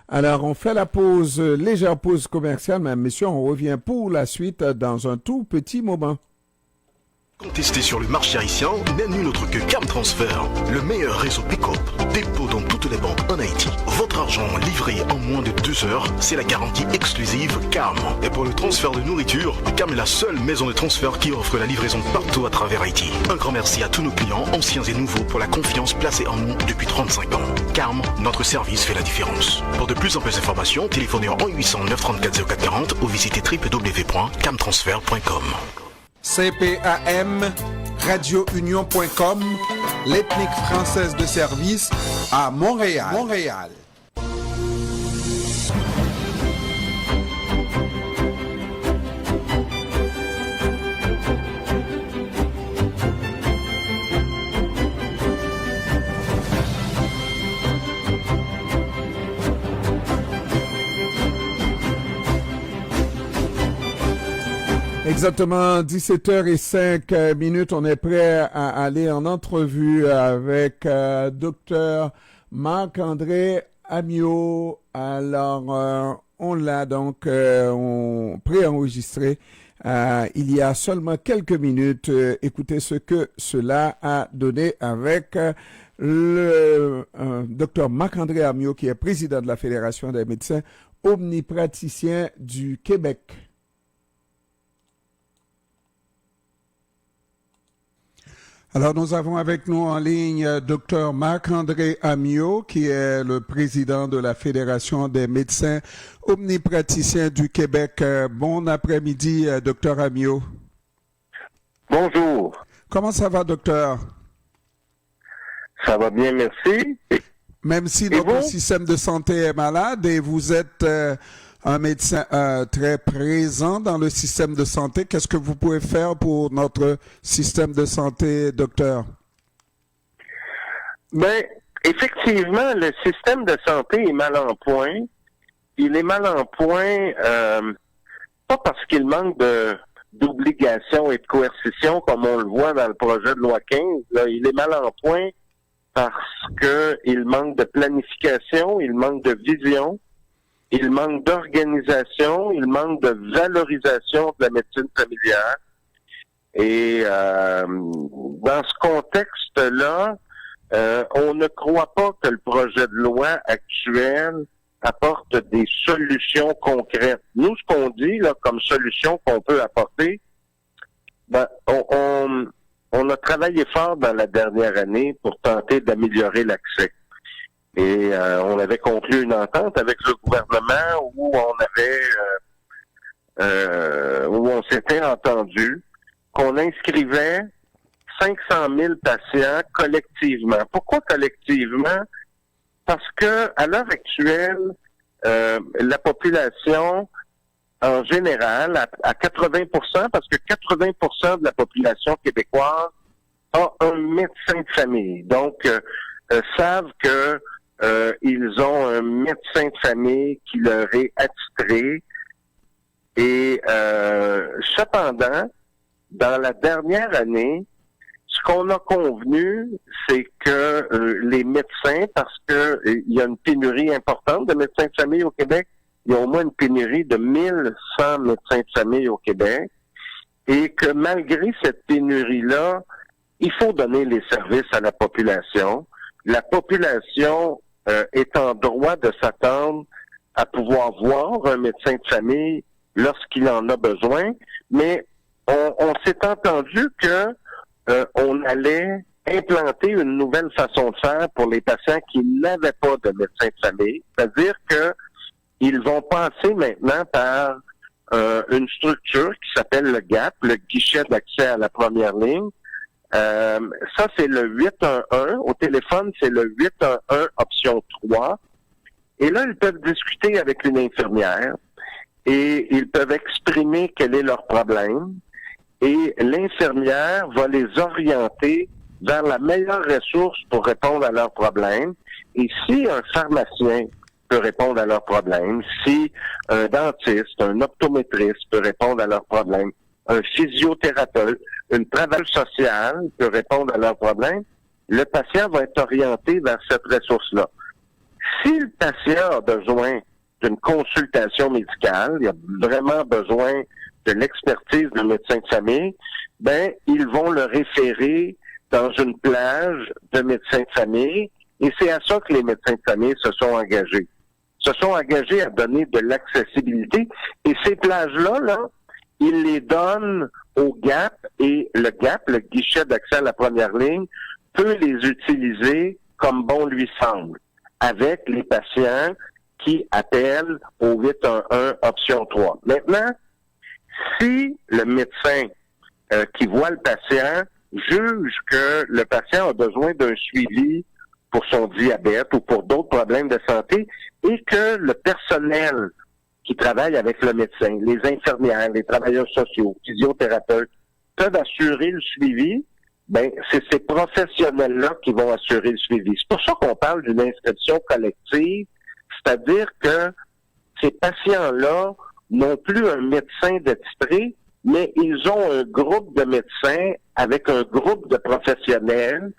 Alors, on fait la pause, légère pause commerciale, mais messieurs, on revient pour la suite dans un tout petit moment. Contesté sur le marché haïtien, n'est nul autre que Cam Transfer, le meilleur réseau pick-up, dépôt dans toutes les banques en Haïti. Votre argent livré en moins de 2 heures, c'est la garantie exclusive Cam. Et pour le transfert de nourriture, Cam est la seule maison de transfert qui offre la livraison partout à travers Haïti. Un grand merci à tous nos clients, anciens et nouveaux, pour la confiance placée en nous depuis 35 ans. Cam, notre service fait la différence. Pour de plus amples informations, téléphonez en 800-934-0440 ou visitez www.camtransfer.com. CPAM, radiounion.com, l'ethnique française de service à Montréal. Exactement 17h05, on est prêt à aller en entrevue avec Dr Marc-André Amiot. Alors, on l'a donc préenregistré il y a seulement quelques minutes. Écoutez ce que cela a donné avec le Dr Marc-André Amiot, qui est président de la Fédération des médecins omnipraticiens du Québec. Alors, nous avons avec nous en ligne Dr Marc-André Amiot, qui est le président de la Fédération des médecins omnipraticiens du Québec. Bon après-midi, Dr Amiot. Bonjour. Comment ça va, docteur? Ça va bien, merci. Même si notre système de santé est malade et vous êtes un médecin très présent dans le système de santé, qu'est-ce que vous pouvez faire pour notre système de santé, docteur? Bien, effectivement, le système de santé est mal en point. Il est mal en point, pas parce qu'il manque d'obligations et de coercition, comme on le voit dans le projet de loi 15. Là, il est mal en point parce que il manque de planification, il manque de vision. Il manque d'organisation, il manque de valorisation de la médecine familiale. Et dans ce contexte-là, on ne croit pas que le projet de loi actuel apporte des solutions concrètes. Nous, ce qu'on dit là comme solution qu'on peut apporter, ben, on a travaillé fort dans la dernière année pour tenter d'améliorer l'accès. Et on avait conclu une entente avec le gouvernement où on s'était entendu qu'on inscrivait 500 000 patients collectivement. Pourquoi collectivement? Parce que à l'heure actuelle, la population en général, à 80%, parce que 80% de la population québécoise a un médecin de famille. Donc, savent que ils ont un médecin de famille qui leur est attitré. Et cependant, dans la dernière année, ce qu'on a convenu, c'est que les médecins, parce que il y a une pénurie importante de médecins de famille au Québec, il y a au moins une pénurie de 1100 médecins de famille au Québec, et que malgré cette pénurie-là, il faut donner les services à la population. La population est en droit de s'attendre à pouvoir voir un médecin de famille lorsqu'il en a besoin, mais on s'est entendu que on allait implanter une nouvelle façon de faire pour les patients qui n'avaient pas de médecin de famille, c'est-à-dire que ils vont passer maintenant par une structure qui s'appelle le GAP, le guichet d'accès à la première ligne. Ça, c'est le 811. Au téléphone, c'est le 811 option 3. Et là, ils peuvent discuter avec une infirmière et ils peuvent exprimer quel est leur problème. Et l'infirmière va les orienter vers la meilleure ressource pour répondre à leurs problèmes. Et si un pharmacien peut répondre à leurs problèmes, si un dentiste, un optométriste peut répondre à leurs problèmes, un physiothérapeute, une travailleuse sociale peut répondre à leurs problèmes, le patient va être orienté vers cette ressource-là. Si le patient a besoin d'une consultation médicale, il a vraiment besoin de l'expertise d'un médecin de famille, ben, ils vont le référer dans une plage de médecins de famille, et c'est à ça que les médecins de famille se sont engagés. Se sont engagés à donner de l'accessibilité, et ces plages-là, là, ils les donnent au GAP, et le GAP, le guichet d'accès à la première ligne, peut les utiliser comme bon lui semble, avec les patients qui appellent au 811 option 3. Maintenant, si le médecin qui voit le patient juge que le patient a besoin d'un suivi pour son diabète ou pour d'autres problèmes de santé et que le personnel qui travaille avec le médecin, les infirmières, les travailleurs sociaux, physiothérapeutes, peuvent assurer le suivi, ben c'est ces professionnels-là qui vont assurer le suivi. C'est pour ça qu'on parle d'une inscription collective, c'est-à-dire que ces patients-là n'ont plus un médecin d'attitré, mais ils ont un groupe de médecins avec un groupe de professionnels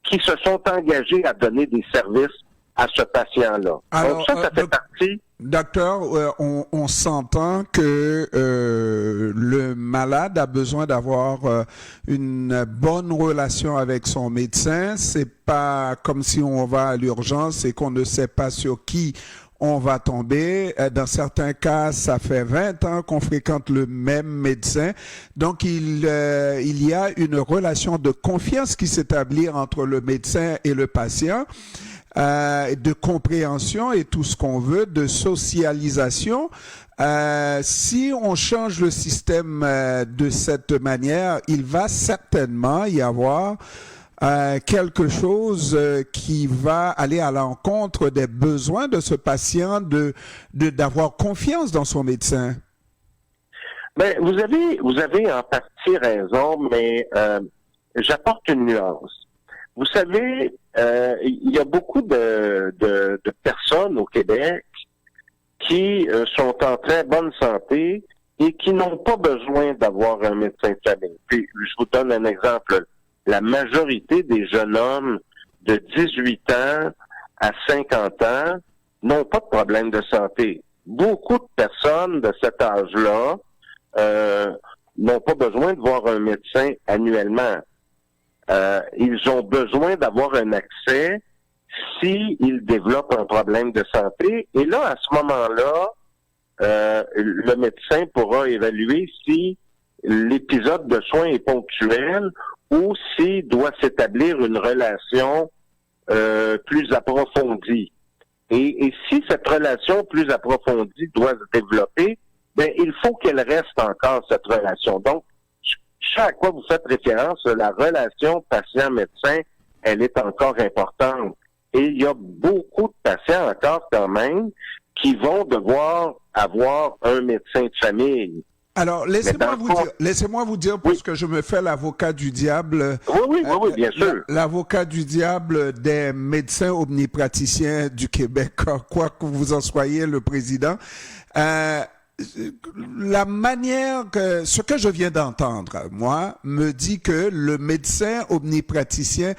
qui se sont engagés à donner des services à ce patient-là. Alors, donc ça fait partie... Docteur, on s'entend que le malade a besoin d'avoir une bonne relation avec son médecin. C'est pas comme si on va à l'urgence et qu'on ne sait pas sur qui on va tomber. Dans certains cas, ça fait 20 ans qu'on fréquente le même médecin. Donc, il y a une relation de confiance qui s'établit entre le médecin et le patient. De compréhension et tout ce qu'on veut, de socialisation. Si on change le système de cette manière, il va certainement y avoir quelque chose qui va aller à l'encontre des besoins de ce patient d'avoir confiance dans son médecin. Ben, vous avez en partie raison, mais j'apporte une nuance. Vous savez, il y a beaucoup de personnes au Québec qui sont en très bonne santé et qui n'ont pas besoin d'avoir un médecin de famille. Puis, je vous donne un exemple. La majorité des jeunes hommes de 18 ans à 50 ans n'ont pas de problème de santé. Beaucoup de personnes de cet âge-là n'ont pas besoin de voir un médecin annuellement. Ils ont besoin d'avoir un accès s'ils développent un problème de santé. Et là, à ce moment-là, le médecin pourra évaluer si l'épisode de soins est ponctuel ou s'il doit s'établir une relation plus approfondie. Et si cette relation plus approfondie doit se développer, ben il faut qu'elle reste encore, cette relation. Donc, ce à quoi vous faites référence, la relation patient-médecin, elle est encore importante. Et il y a beaucoup de patients encore quand même qui vont devoir avoir un médecin de famille. Alors, laissez-moi vous dire, parce que je me fais l'avocat du diable. Oui, bien sûr. L'avocat du diable des médecins omnipraticiens du Québec, quoi que vous en soyez le président. La manière que, ce que je viens d'entendre, moi, me dit que le médecin omnipraticien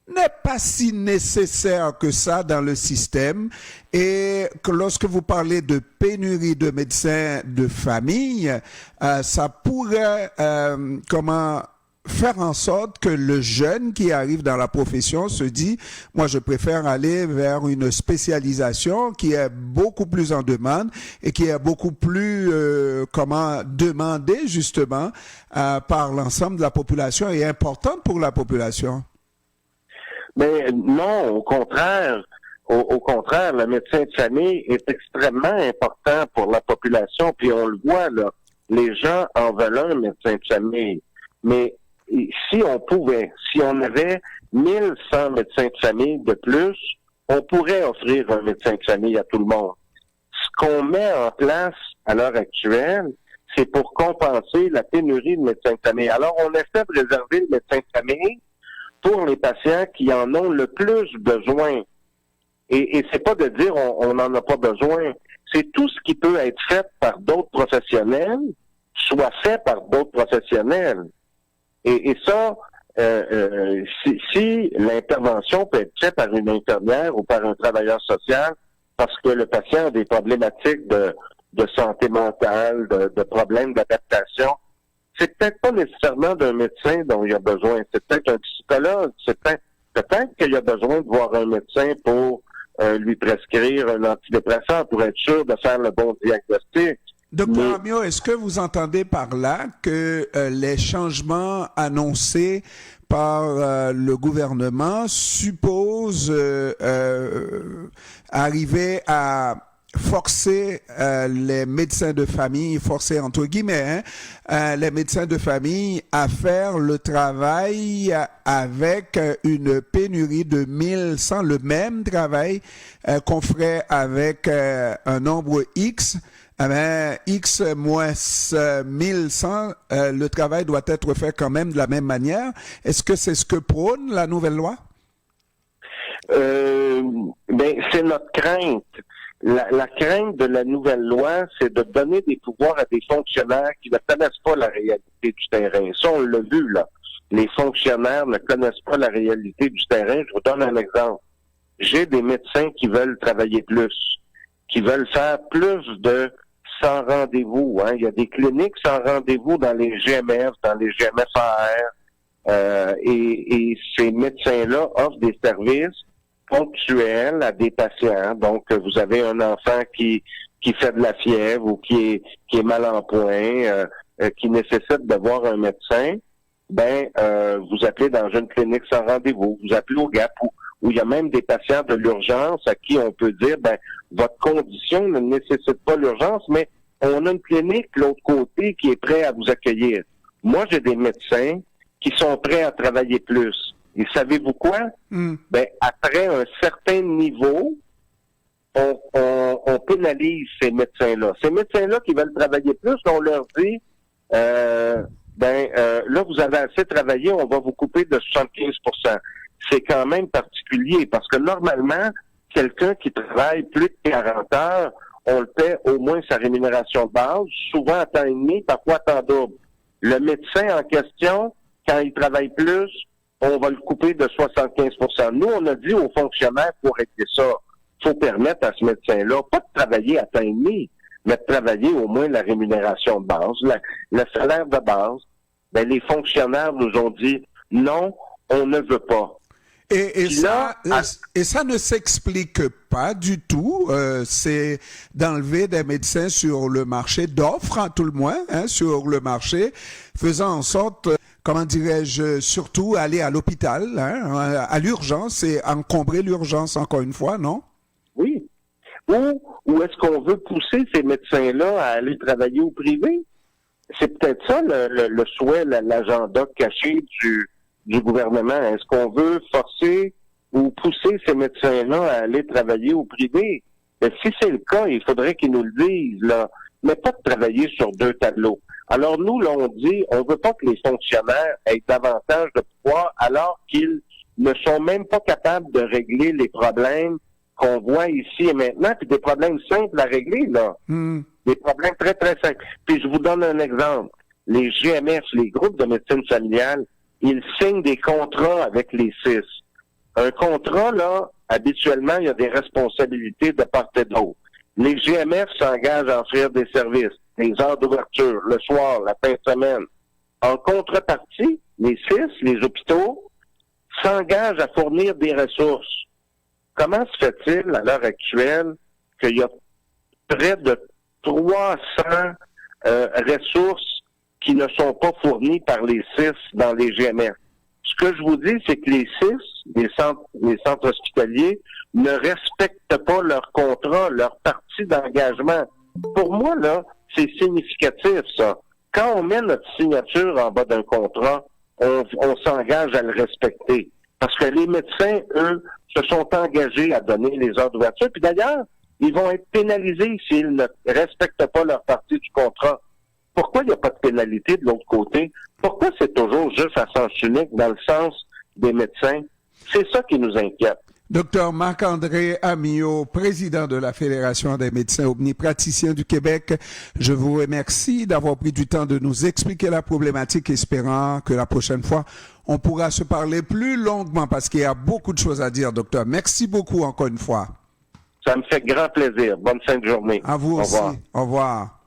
n'est pas si nécessaire que ça dans le système et que lorsque vous parlez de pénurie de médecins de famille, ça pourrait, faire en sorte que le jeune qui arrive dans la profession se dit, moi je préfère aller vers une spécialisation qui est beaucoup plus en demande et qui est beaucoup plus demandée justement par l'ensemble de la population et importante pour la population. Mais non, au contraire, le médecin de famille est extrêmement important pour la population, puis on le voit là, les gens en veulent un médecin de famille, mais si on avait 1100 médecins de famille de plus, on pourrait offrir un médecin de famille à tout le monde. Ce qu'on met en place à l'heure actuelle, c'est pour compenser la pénurie de médecins de famille. Alors, on essaie de réserver le médecin de famille pour les patients qui en ont le plus besoin. Et c'est pas de dire on n'en a pas besoin. C'est tout ce qui peut être fait par d'autres professionnels, soit fait par d'autres professionnels. Et ça, si l'intervention peut être faite par une infirmière ou par un travailleur social parce que le patient a des problématiques de santé mentale, de problèmes d'adaptation, c'est peut-être pas nécessairement d'un médecin dont il a besoin. C'est peut-être un psychologue. C'est peut-être qu'il a besoin de voir un médecin pour lui prescrire un antidépresseur pour être sûr de faire le bon diagnostic. Docteur Amio, est-ce que vous entendez par là que les changements annoncés par le gouvernement supposent arriver à forcer les médecins de famille, forcer entre guillemets, les médecins de famille à faire le travail avec une pénurie de 1100, le même travail qu'on ferait avec un nombre X, X moins 1100, le travail doit être fait quand même de la même manière. Est-ce que c'est ce que prône la nouvelle loi? C'est notre crainte. La crainte de la nouvelle loi, c'est de donner des pouvoirs à des fonctionnaires qui ne connaissent pas la réalité du terrain. Ça, on l'a vu, là. Les fonctionnaires ne connaissent pas la réalité du terrain. Je vous donne un exemple. J'ai des médecins qui veulent travailler plus, qui veulent faire plus de 100 rendez-vous. Il y a des cliniques sans rendez-vous dans les GMF, dans les GMFAR. Et ces médecins-là offrent des services ponctuel à des patients. Donc, vous avez un enfant qui fait de la fièvre ou qui est mal en point, qui nécessite de voir un médecin, vous appelez dans une clinique sans rendez-vous, vous appelez au GAP où il y a même des patients de l'urgence à qui on peut dire, votre condition ne nécessite pas l'urgence, mais on a une clinique de l'autre côté qui est prêt à vous accueillir. Moi, j'ai des médecins qui sont prêts à travailler plus. Et savez-vous quoi? Après un certain niveau, on pénalise ces médecins-là. Ces médecins-là qui veulent travailler plus, on leur dit, là, vous avez assez travaillé, on va vous couper de 75%. C'est quand même particulier parce que normalement, quelqu'un qui travaille plus de 40 heures, on le paie au moins sa rémunération de base, souvent à temps et demi, parfois à temps double. Le médecin en question, quand il travaille plus, on va le couper de 75%. Nous, on a dit aux fonctionnaires pour régler ça, il faut permettre à ce médecin-là, pas de travailler à temps et demi, mais de travailler au moins la rémunération de base, le salaire de base. Les fonctionnaires nous ont dit, non, on ne veut pas. Et ça ne s'explique pas du tout. C'est d'enlever des médecins sur le marché, d'offres, à tout le moins, sur le marché, faisant en sorte, comment dirais-je, surtout aller à l'hôpital, à l'urgence et encombrer l'urgence encore une fois, non? Oui. Ou est-ce qu'on veut pousser ces médecins-là à aller travailler au privé? C'est peut-être ça le souhait, l'agenda caché du gouvernement. Est-ce qu'on veut forcer ou pousser ces médecins-là à aller travailler au privé? Si c'est le cas, il faudrait qu'ils nous le disent, là. Mais pas de travailler sur deux tableaux. Alors nous, là, on dit, on veut pas que les fonctionnaires aient davantage de pouvoir alors qu'ils ne sont même pas capables de régler les problèmes qu'on voit ici et maintenant, puis des problèmes simples à régler, là. Des problèmes très, très simples. Puis je vous donne un exemple. Les GMF, les groupes de médecine familiale, ils signent des contrats avec les CIS. Un contrat, là, habituellement, il y a des responsabilités de part et d'autre. Les GMF s'engagent à offrir des services, des heures d'ouverture, le soir, la fin de semaine. En contrepartie, les CIS, les hôpitaux, s'engagent à fournir des ressources. Comment se fait-il, à l'heure actuelle, qu'il y a près de 300 ressources qui ne sont pas fournies par les CIS dans les GMF? Ce que je vous dis, c'est que les CIS, les centres hospitaliers, ne respectent pas leur contrat, leur partie d'engagement. Pour moi, là, c'est significatif, ça. Quand on met notre signature en bas d'un contrat, on s'engage à le respecter. Parce que les médecins, eux, se sont engagés à donner les heures d'ouverture. Puis d'ailleurs, ils vont être pénalisés s'ils ne respectent pas leur partie du contrat. Pourquoi il n'y a pas de pénalité de l'autre côté? Pourquoi c'est toujours juste à sens unique dans le sens des médecins? C'est ça qui nous inquiète. Docteur Marc-André Amiot, président de la Fédération des médecins omnipraticiens du Québec, je vous remercie d'avoir pris du temps de nous expliquer la problématique, espérant que la prochaine fois, on pourra se parler plus longuement parce qu'il y a beaucoup de choses à dire, docteur. Merci beaucoup encore une fois. Ça me fait grand plaisir. Bonne fin de journée. À vous aussi. Au revoir.